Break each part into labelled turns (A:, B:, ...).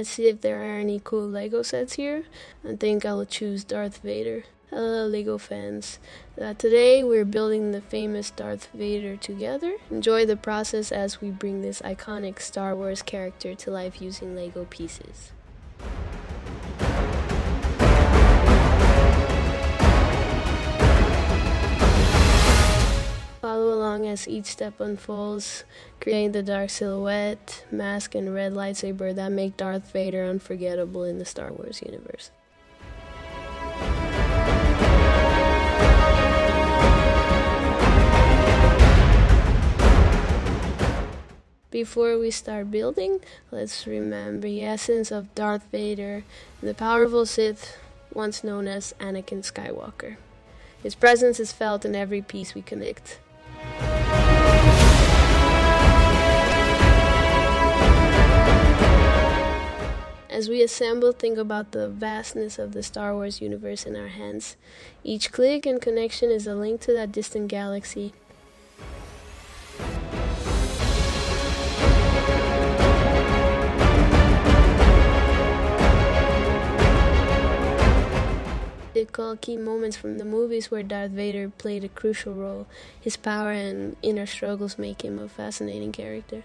A: Let's see if there are any cool LEGO sets here. I think I'll choose Darth Vader. Hello LEGO fans. Today we're building the famous Darth Vader together. Enjoy the process as we bring this iconic Star Wars character to life using LEGO pieces. Follow along as each step unfolds, creating the dark silhouette, mask, and red lightsaber that make Darth Vader unforgettable in the Star Wars universe. Before we start building, let's remember the essence of Darth Vader, the powerful Sith, once known as Anakin Skywalker. His presence is felt in every piece we connect. As we assemble, think about the vastness of the Star Wars universe in our hands. Each click and connection is a link to that distant galaxy. Recall key moments from the movies where Darth Vader played a crucial role. His power and inner struggles make him a fascinating character.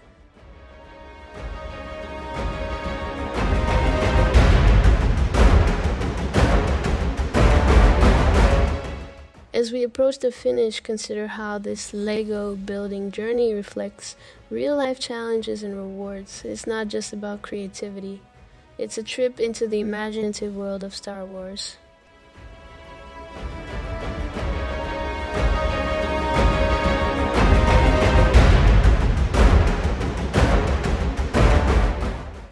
A: As we approach the finish, consider how this LEGO building journey reflects real-life challenges and rewards. It's not just about creativity. It's a trip into the imaginative world of Star Wars.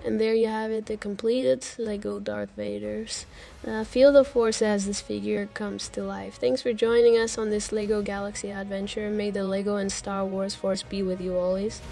A: And there you have it, the completed LEGO Darth Vaders. Feel the force as this figure comes to life. Thanks for joining us on this LEGO Galaxy adventure. May the LEGO and Star Wars force be with you always.